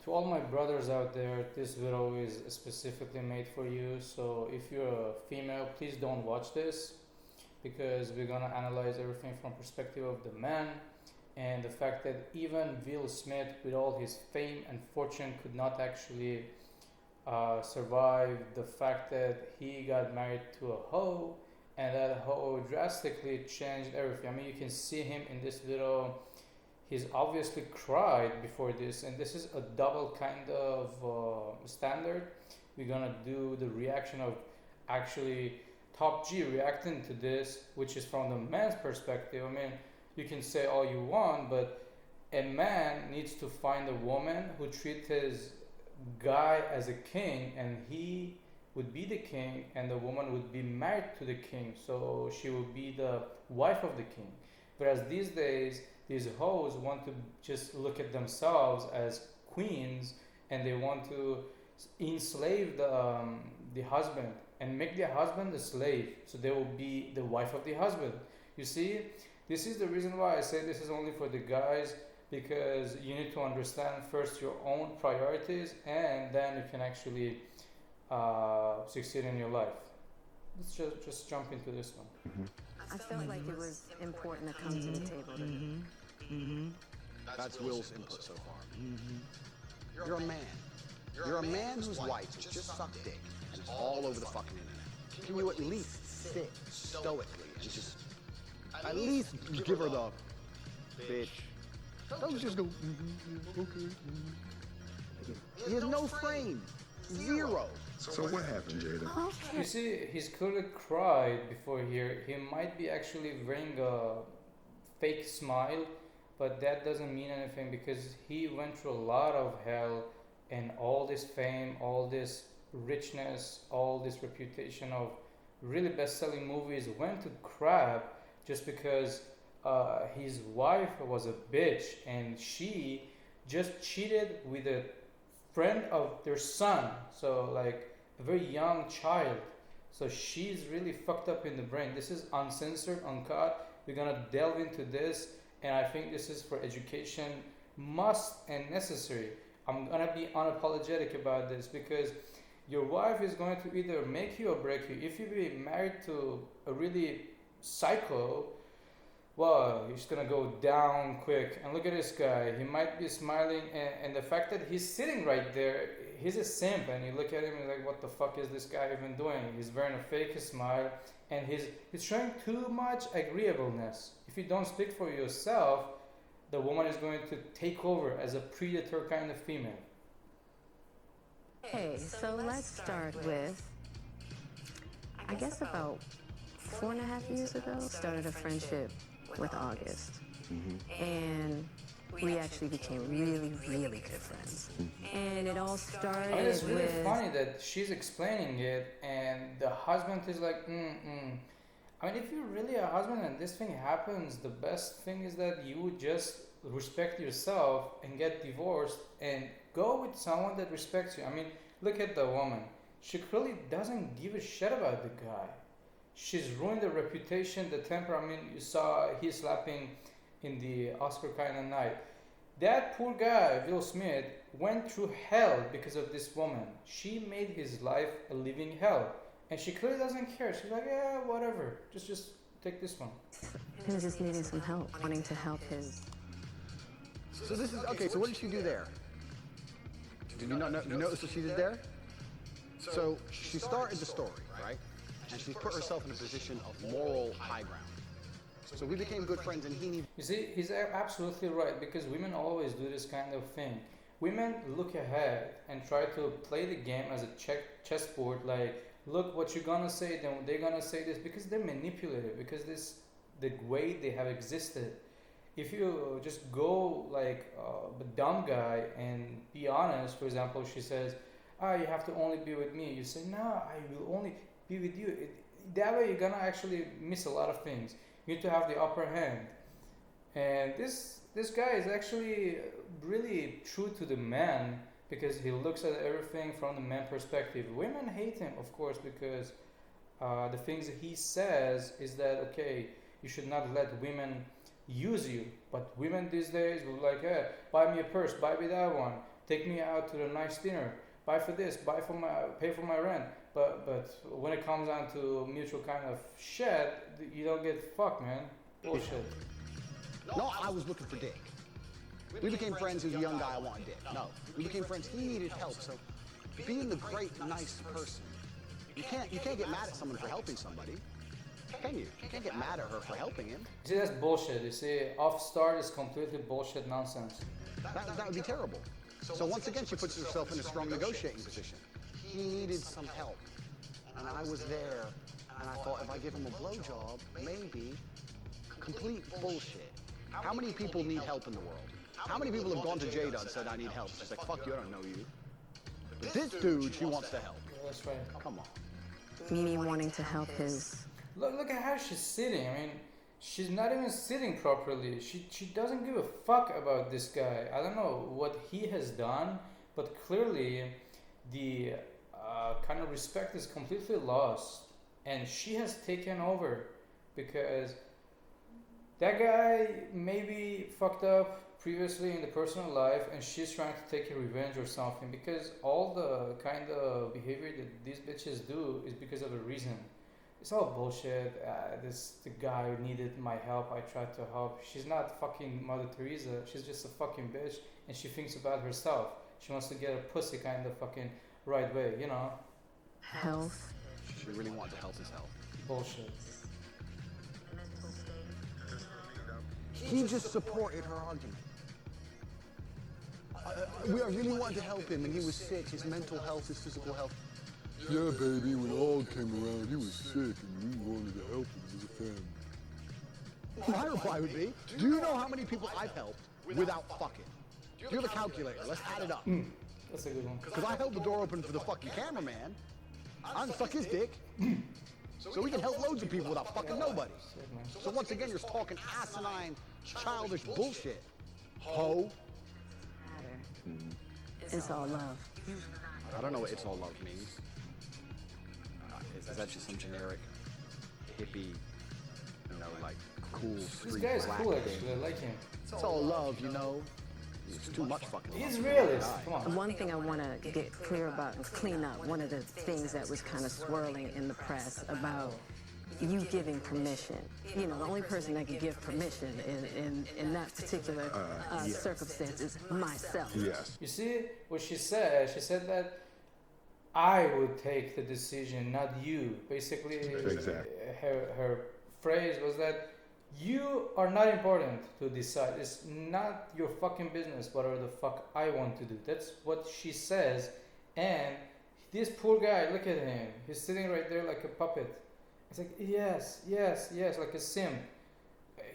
To all my brothers out there, this video is specifically made for you. So if you're a female, please don't watch this because we're gonna analyze everything from perspective of the man and the fact that even Will Smith, with all his fame and fortune, could not actually survive the fact that he got married to a hoe, and that hoe drastically changed everything. I mean, you can see him in this video. He's obviously cried before this, and this is a double kind of standard. We're gonna do the reaction of actually Top G reacting to this, which is from the man's perspective. I mean, you can say all you want, but a man needs to find a woman who treats his guy as a king, and he would be the king, and the woman would be married to the king, so she would be the wife of the king. Whereas these days, these hoes want to just look at themselves as queens, and they want to enslave the husband and make their husband a slave, so they will be the wife of the husband. You see, this is the reason why I say this is only for the guys, because you need to understand first your own priorities, and then you can actually succeed in your life. Let's just jump into this one. I felt like it was important to come to the table. That's Will's input so far. You're a man. You're a man whose wife has just sucked dick and it's all over the fucking internet. Can you at least sit stoically and just at least give her the bitch? Don't just go, okay. He has no frame. Zero. So what happened, Jada? You see, he's clearly cried before here. He might be actually wearing a fake smile, but that doesn't mean anything because he went through a lot of hell, and all this fame, all this richness, all this reputation of really best-selling movies went to crap just because his wife was a bitch, and she just cheated with a friend of their son, so like a very young child. So she's really fucked up in the brain. This is uncensored, uncut. We're gonna delve into this, and I think this is for education, must and necessary. I'm gonna be unapologetic about this because your wife is going to either make you or break you. If you be married to a really psycho, well, he's gonna go down quick. And look at this guy. He might be smiling, and the fact that he's sitting right there, he's a simp. And you look at him and like, what the fuck is this guy even doing? He's wearing a fake smile, and he's showing too much agreeableness. If you don't speak for yourself, the woman is going to take over as a predator kind of female. Okay, so let's start with, I guess about 4.5 years ago, started a friendship with August. And we actually became really, really good friends. And it all started I mean, it's really with... funny that she's explaining it, and the husband is like, I mean, if you're really a husband and this thing happens, the best thing is that you would just respect yourself and get divorced and go with someone that respects you. I mean, look at the woman. She clearly doesn't give a shit about the guy. She's ruined the reputation, the temper. I mean, you saw he slapping in the Oscar kind of night. That poor guy, Will Smith, went through hell because of this woman. She made his life a living hell. And she clearly doesn't care. She's like, yeah, whatever. Just take this one. He was just needing some help, wanting to help his... So this is, okay, so what did she do there? Did you not know, you notice what she did there? So she started the story, right? And she put herself in a position of moral high ground. So we became good friends, and he needed... You see, he's absolutely right, because women always do this kind of thing. Women look ahead and try to play the game as a chessboard, like, look what you're gonna say, then they're gonna say this, because they're manipulative, because this the way they have existed. If you just go like a dumb guy and be honest, for example, she says, you have to only be with me. You say, no, I will only be with you. That way you're gonna actually miss a lot of things. You need to have the upper hand. And this guy is actually really true to the man, because he looks at everything from the man perspective. Women hate him, of course, because the things that he says is that, okay, you should not let women use you. But women these days will like, hey, buy me a purse, buy me that one, take me out to a nice dinner, buy for this, pay for my rent. But when it comes down to mutual kind of shit, you don't get fucked, man. Bullshit. No, I was looking for dick. We became friends. He was a young guy. I wanted dick. No, we became friends. He needed help. So, being the great, nice person, you can't get mad at someone for helping somebody, can you? You can't get mad at her for helping him. See, that's bullshit. You see, off start is completely bullshit nonsense. That would be terrible. So once again, she puts herself in a strong negotiating position. He needed some help, and I was there. And I thought, if I give him a blowjob, maybe. Complete bullshit. How many people need help in the world? How many people have gone to Jada and said, I need help? She's like, fuck you, I don't know you. But this dude, she wants to help. Yeah, that's right. Come on. Me wanting to help his. Look at how she's sitting. I mean, she's not even sitting properly. She doesn't give a fuck about this guy. I don't know what he has done, but clearly the kind of respect is completely lost. And she has taken over because that guy maybe fucked up previously in the personal life, and she's trying to take a revenge or something, because all the kind of behavior that these bitches do is because of a reason. It's all bullshit. The guy needed my help, I tried to help. She's not fucking Mother Teresa. She's just a fucking bitch, and she thinks about herself. She wants to get a pussy kind of fucking right way, you know? Health. She really wanted to help his health. Bullshit. He just supported her argument. We really wanted to help him, and he was sick. His mental health, his physical health. Yeah, baby, when all came around, he was sick, and we wanted to help him as a family. My reply would be, do you know how many people I've helped without fucking? Do you have a calculator? Let's add it up. That's a good one. Because I held the door open for the fucking cameraman. I didn't suck his dick. So we can help loads of people without fucking nobody. Shit, man. So once again, you're talking asinine, childish bullshit. Ho. It's all love. I don't know what it's all love means. Is that just some generic hippie, like cool This street guy's black cool, thing? actually. I like him. It's all love, It's too much fucking love. He's realist. Come on. One thing I want to get clear about and clean up, one of the things that was kind of swirling in the press about you giving permission. The only person that can give permission in that particular circumstance is myself. Yes. You see what she said? She said that I would take the decision, not you. Basically, Exactly. her phrase was that you are not important to decide. It's not your fucking business whatever the fuck I want to do. That's what she says. And this poor guy, look at him. He's sitting right there like a puppet. It's like, yes, like a simp.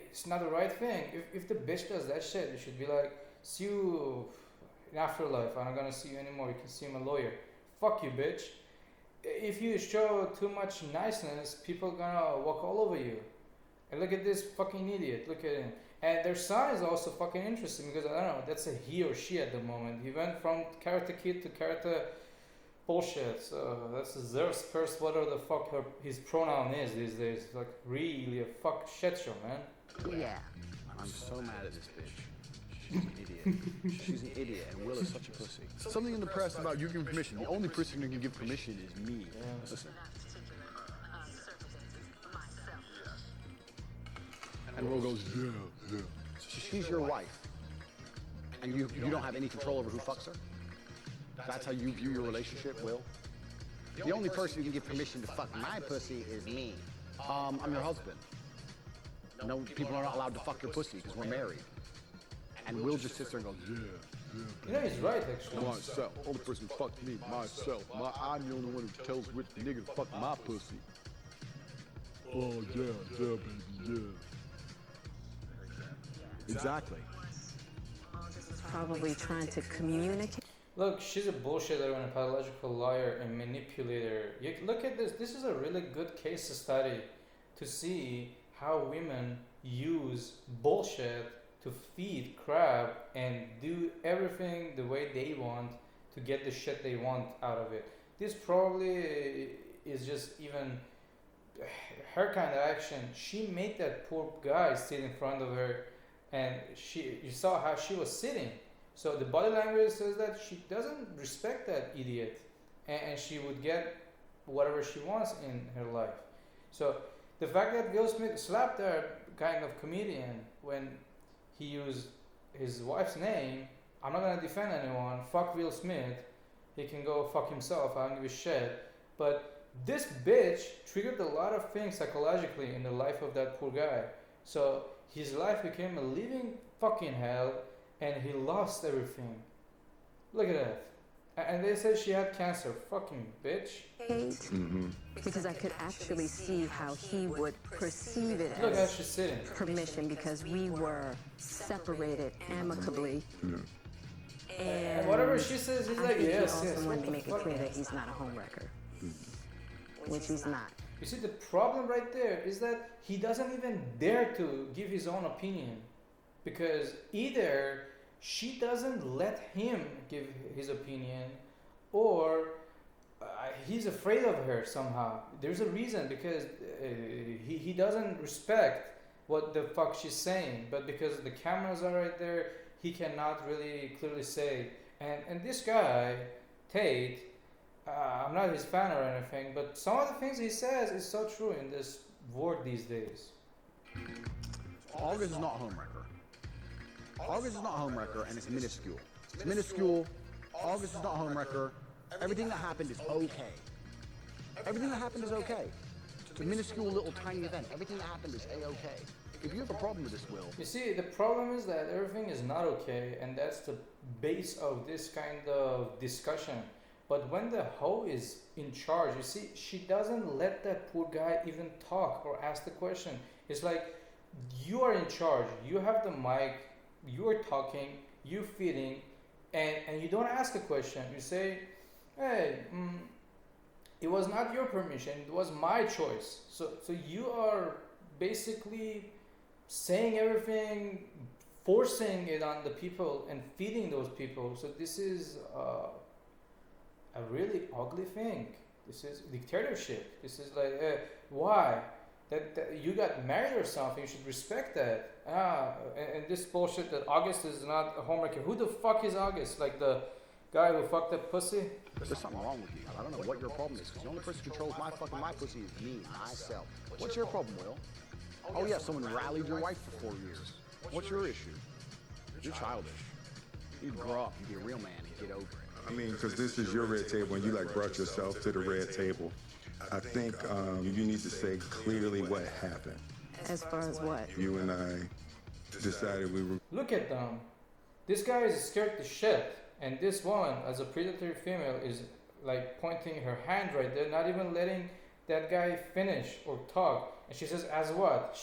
It's not the right thing. If the bitch does that shit, you should be like, see you in afterlife. I'm not gonna see you anymore. You can see my lawyer. Fuck you, bitch. If you show too much niceness, people gonna walk all over you. And look at this fucking idiot. Look at him. And their son is also fucking interesting because, I don't know, that's a he or she at the moment. He went from Karate Kid to Karate bullshit. So that's their first, whatever the fuck his pronoun is these days. It's like really a fuck shit show, man. Yeah. I'm so mad at this bitch. She's an idiot. She's an idiot, and Will is such a pussy. Something in the press about you giving permission. The only person who can give permission is me. Yeah. Listen. And Will goes, yeah. She's your wife, and you don't have any control over who fucks her? That's how you view your relationship, Will? The only person who can give permission to fuck my pussy is me. I'm your husband. No, people are not allowed to fuck your pussy because we're married. And Will just sits there and goes, yeah. He's right, actually. Myself. Only person who fucked me, myself. I'm the only one who tells which nigga to fuck my pussy. Oh, yeah, baby, yeah. Exactly. Probably trying to communicate. Look, she's a bullshitter and a pathological liar and manipulator. You look at this. This is a really good case study to see how women use bullshit to feed crap and do everything the way they want to get the shit they want out of it. This probably is just even her kind of action. She made that poor guy sit in front of her, and you saw how she was sitting. So the body language says that she doesn't respect that idiot, and she would get whatever she wants in her life. So the fact that Will Smith slapped that kind of comedian when he used his wife's name, I'm not gonna defend anyone. Fuck Will Smith. He can go fuck himself. I don't give a shit. But this bitch triggered a lot of things psychologically in the life of that poor guy. So his life became a living fucking hell, and he lost everything. Look at that. And they said she had cancer. Fucking bitch. hate because I could actually see how he would perceive it Look how as she's sitting. permission because we were separated amicably. And whatever she says, he's I like, think yes, he yes. also What wanted to the make it fuck? clear that he's not a homewrecker, which he's not. You see, the problem right there is that he doesn't even dare to give his own opinion, because either she doesn't let him give his opinion, or he's afraid of her somehow. There's a reason, because he doesn't respect what the fuck she's saying, but because the cameras are right there, he cannot really clearly say. And this guy, Tate, I'm not his fan or anything, but some of the things he says is so true in this world these days. August is not a homewrecker. August is not a homewrecker, and it's minuscule. It's minuscule. August is not a homewrecker. Everything that happened is okay. Everything that happened is okay. It's a minuscule little tiny event. Everything that happened is A-okay. If you have a problem with this, Will, You see, the problem is that everything is not okay, and that's the base of this kind of discussion. But when the hoe is in charge, you see, she doesn't let that poor guy even talk or ask the question. It's like, you are in charge, you have the mic, you are talking, you feeding, and you don't ask a question. You say, hey, it was not your permission, it was my choice. So you are basically saying everything, forcing it on the people and feeding those people. So this is a really ugly thing. This is dictatorship. This is like, why? That you got married or something, you should respect that. And this bullshit that August is not a homewrecker. Who the fuck is August? Like the guy who fucked that pussy? there's something wrong with you. I don't know what your problem is, because the only person who controls my pussy is me, myself. What's your problem, Will? Oh yeah, someone rallied your wife for 4 years. What's your issue? You're childish. You'd grow up, you'd be a real man, and get over it. I mean, because this is your red table and you like brought yourself to the red table. I think you need to say clearly what happened. As far as what? You and I decided we were. Look at them. This guy is scared to shit, and this woman, as a predatory female, is like pointing her hand right there, not even letting that guy finish or talk. And she says, "As what?"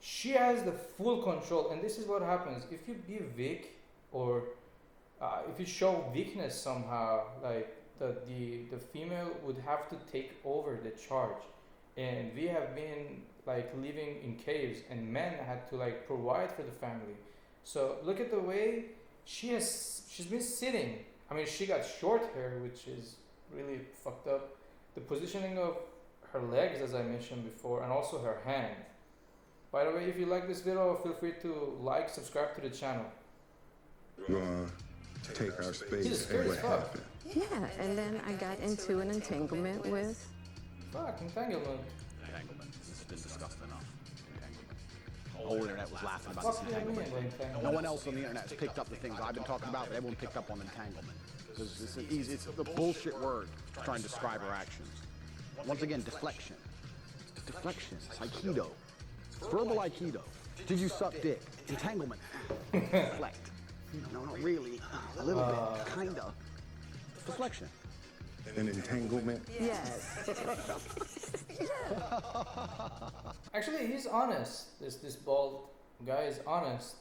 She has the full control, and this is what happens if you be weak, or if you show weakness somehow. Like the female would have to take over the charge, and we have been like living in caves, and men had to like provide for the family. So look at the way she's been sitting. I mean, she got short hair, which is really fucked up. The positioning of her legs, as I mentioned before, and also her hand. By the way, if you like this video, feel free to like, subscribe to the channel. Take our He's space scared and as what fuck. happened. Yeah, and then I got into an entanglement with. Fuck, entanglement. Entanglement. This has been discussed enough. Entanglement. The whole internet was laughing about Fuck this you and me entanglement. and entanglement. No one else on the internet has picked up the things I've been talking about, but everyone picked up on entanglement. Because it's an easy, it's the bullshit word trying to describe our actions. Once again, deflection. Deflection. Aikido. Verbal Aikido. Did you suck dick? Entanglement. Deflect. No, not really. A little bit. Kinda. Deflection. An entanglement. Yes. Actually, he's honest. This bald guy is honest.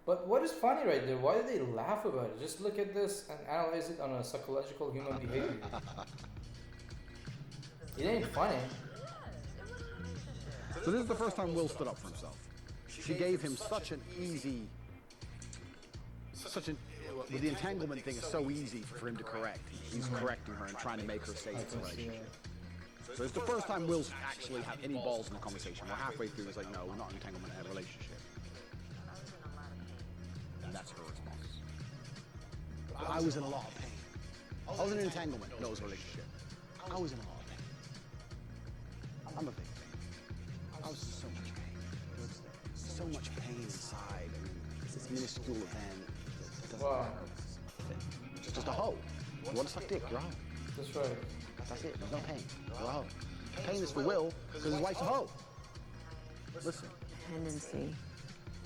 But what is funny right there? Why do they laugh about it? Just look at this and analyze it on a psychological human behavior. It ain't funny. So this is the first time Will stood up for himself. She gave him such an easy, the entanglement thing is so easy for him to correct. He's correcting her and trying to make her say it's right. So it's the first time Will's actually had any balls in the conversation. We're halfway through, he's like, no, we're not an entanglement, a relationship. And that's her response. I was in a lot of pain. I was in an entanglement, no, it was a relationship. I was in a lot of pain. I'm a victim. I was in so much pain. There was so much pain inside. I mean, it's this minuscule event that doesn't Wow. matter. It's just a hoe. You want to suck dick, you're a hoe. That's right. That's it, there's no pain. You're a hoe. Pain is for Will, because his wife's a hoe. Listen. Dependency,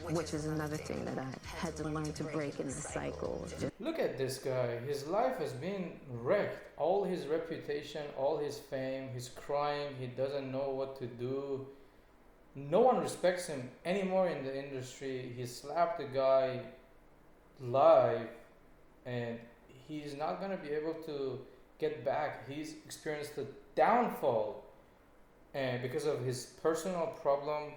which is another thing that I had to learn to break in the cycle. Look at this guy. His life has been wrecked. All his reputation, all his fame, his crime, he doesn't know what to do. No one respects him anymore in the industry. He slapped the guy live and he's not going to be able to get back. He's experienced a downfall and because of his personal problem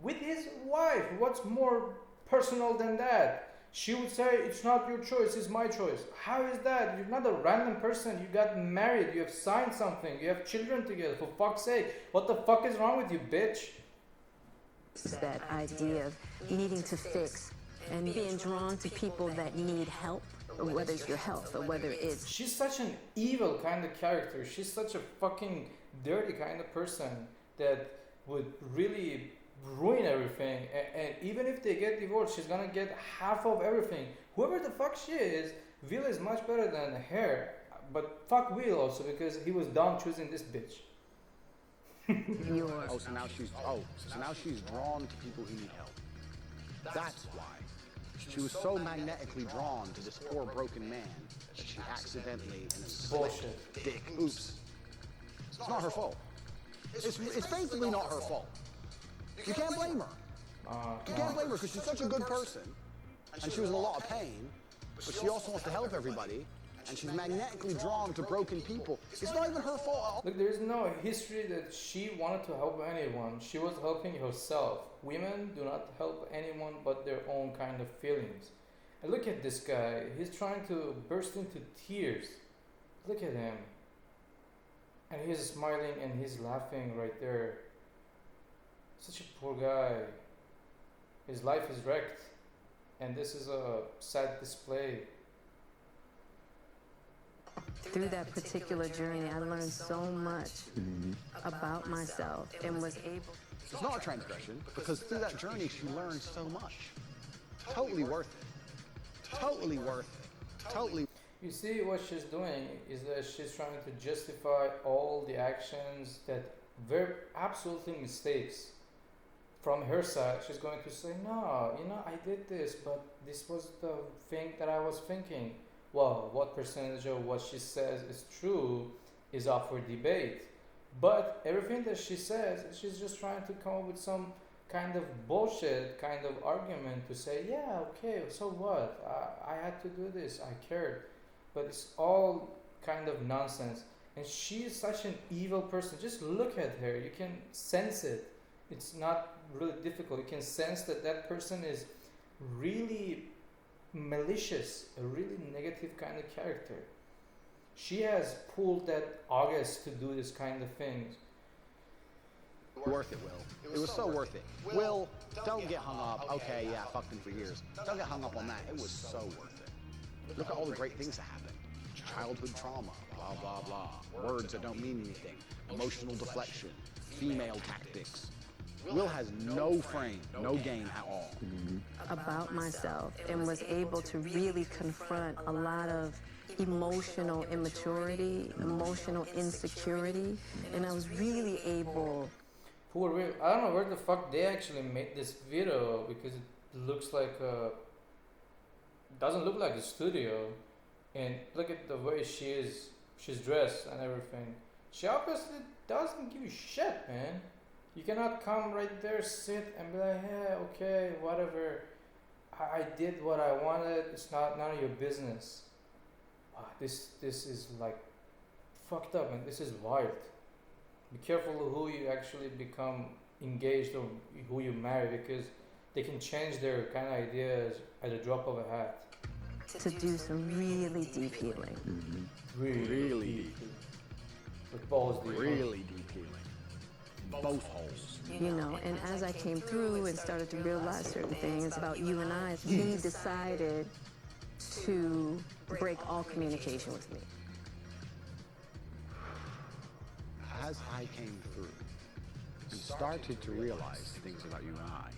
with his wife. What's more personal than that? She would say, it's not your choice, it's my choice. How is that? You're not a random person. You got married, you have signed something, you have children together. For fuck's sake, what the fuck is wrong with you, bitch? That idea of needing to fix and being drawn to people that need help, or whether it's your health or whether it's... She's such an evil kind of character. She's such a fucking dirty kind of person that would really ruin everything. And even if they get divorced, she's gonna get half of everything. Whoever the fuck she is, Will is much better than her. But fuck Will also, because he was dumb choosing this bitch. So now she's drawn to people who need help. That's why. She was so magnetically drawn to this poor broken man that she accidentally in a slick dick. Oops. It's not her fault. It's basically not her fault. You can't blame her. You can't blame her because she's such a good person and she was in a lot of pain, but she also wants to help everybody. And she's magnetically drawn to broken people. It's not even her fault. Look, there is no history that she wanted to help anyone. She was helping herself. Women do not help anyone but their own kind of feelings. And look at this guy. He's trying to burst into tears. Look at him. And he's smiling and he's laughing right there. Such a poor guy. His life is wrecked. And this is a sad display. Through that particular journey, I learned so much about myself and was able... It's not a transgression, because through that journey, she learned so much. Totally worth it. Totally worth it. Totally. You see what she's doing is that she's trying to justify all the actions that were absolutely mistakes. From her side, she's going to say, no, I did this, but this was the thing that I was thinking. Well, what percentage of what she says is true is up for debate. But everything that she says, she's just trying to come up with some kind of bullshit kind of argument to say, yeah, okay, so what? I had to do this, I cared. But it's all kind of nonsense. And she is such an evil person. Just look at her. You can sense it. It's not really difficult. You can sense that that person is really malicious, a really negative kind of character. She has pulled that August to do this kind of things. Worth it, Will. It was so worth it. Will, don't get hung up. Okay, yeah, I fucked him for years. Don't get hung up on that. It was so worth it. Look at all the great things that happened. Childhood trauma, blah, blah, blah. Words that don't mean anything. Emotional deflection. Female tactics. Will has no frame, no game at all. About myself and was able to really confront a lot of emotional immaturity, emotional insecurity, and I was really able... Poor Will. I don't know where the fuck they actually made this video because it looks like doesn't look like a studio. And look at the way she's dressed and everything. She obviously doesn't give a shit, man. You cannot come right there, sit and be like, hey, okay, whatever. I did what I wanted. It's not none of your business. Wow, this is like fucked up, man. This is wild. Be careful who you actually become engaged or who you marry because they can change their kind of ideas at a drop of a hat. To do some really deep healing. Really deep. With balls deep. Really deep healing. Both holes. And as I came through and started to realize certain things about you and I, he decided to break all communication with me. As I came through and started to realize things about you and I,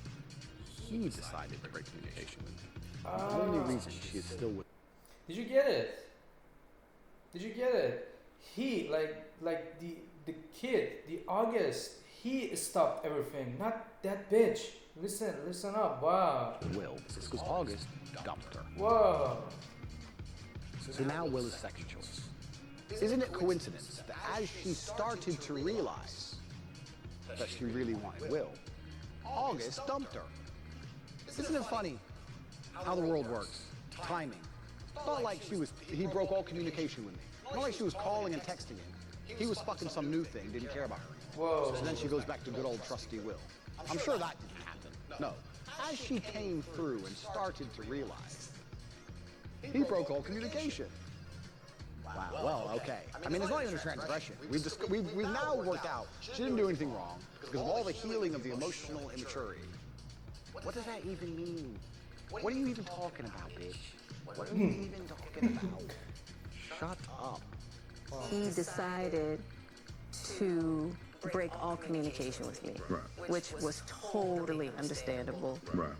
he decided to break communication with me. The only reason she is still with Did you get it? Did you get it? He, like the kid, the August, he stopped everything, not that bitch. Listen up, wow. Will, because August dumped her. Whoa. So now Will is second choice. Isn't it coincidence that as she started to realize that she really wanted Will, August dumped her? Isn't it funny how the world works? Timing. It's not like he broke all communication with me. Not like she was calling and texting him. He was fucking some new thing, didn't care about her anymore. Whoa. And then she goes back to good old trusty Will. I'm sure that didn't happen. No. As she came through and started to realize, he broke all communication. Wow, well, okay. I mean, it's not even a transgression. We've now worked out she didn't do anything wrong because of all the healing of the emotional immaturity. What does that even mean? What are you even talking about, bitch? What are you even talking about? Shut up. He decided to break all communication with me, Right. which was totally understandable. Right.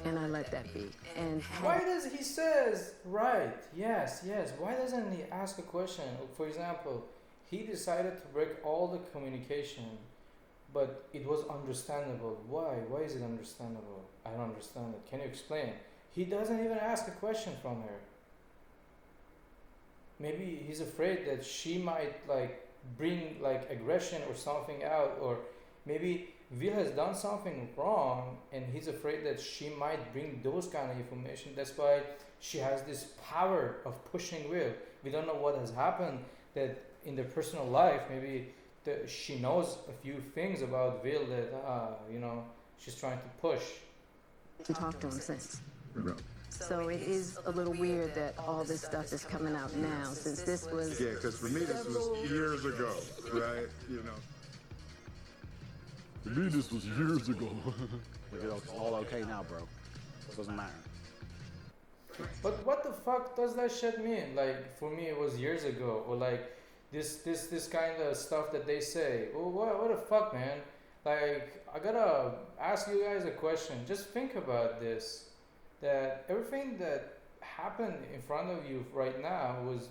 And I let that be. And Why does he says right? Yes. Why doesn't he ask a question? For example, he decided to break all the communication, but it was understandable. Why? Why is it understandable? I don't understand it. Can you explain? He doesn't even ask a question from her. Maybe he's afraid that she might bring aggression or something out, or maybe Will has done something wrong and he's afraid that she might bring those kind of information. That's why she has this power of pushing Will. We don't know what has happened that in their personal life. Maybe she knows a few things about Will that she's trying to push. to talk to him since. Right. So it is a little weird that all this stuff is coming out now, since this was Yeah, because for me this was years ago, right? You know. For me, this was years ago. It's all okay now, bro. It doesn't matter. But what the fuck does that shit mean? Like, for me it was years ago, or this kind of stuff that they say. Oh, what the fuck, man? Like, I gotta ask you guys a question. Just think about this. That everything that happened in front of you right now was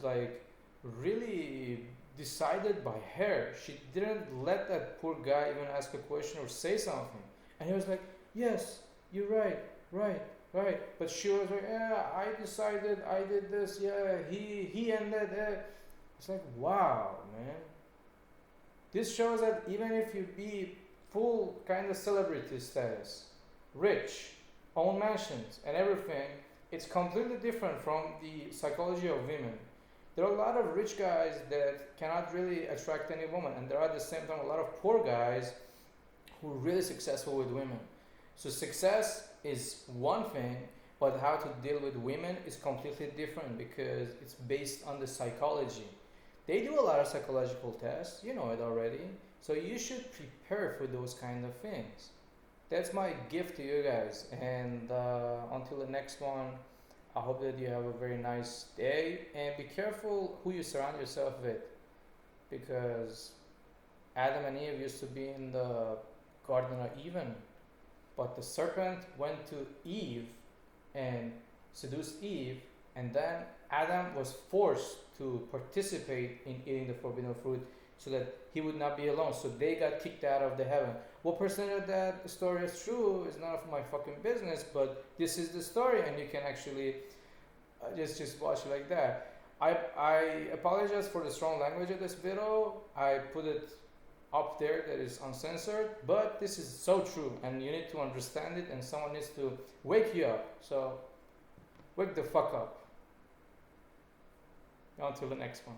really decided by her. She didn't let that poor guy even ask a question or say something. And he was like, yes, you're right. But she was like, yeah, I decided, I did this, yeah, he ended it. It's like, wow, man. This shows that even if you be full kind of celebrity status, rich, own mansions and everything, it's completely different from the psychology of women. There are a lot of rich guys that cannot really attract any woman, and there are at the same time a lot of poor guys who are really successful with women. So success is one thing, but how to deal with women is completely different because it's based on the psychology. They do a lot of psychological tests, you know it already, so you should prepare for those kind of things. That's my gift to you guys, and until the next one, I hope that you have a very nice day, and be careful who you surround yourself with, because Adam and Eve used to be in the Garden of Eden, but the serpent went to Eve and seduced Eve, and then Adam was forced to participate in eating the forbidden fruit so that he would not be alone. So they got kicked out of the heaven. What percent of that story is true is none of my fucking business, but this is the story, and you can actually just watch it like that. I apologize for the strong language of this video. I put it up there that is uncensored, but this is so true, and you need to understand it, and someone needs to wake you up. So wake the fuck up. Until the next one.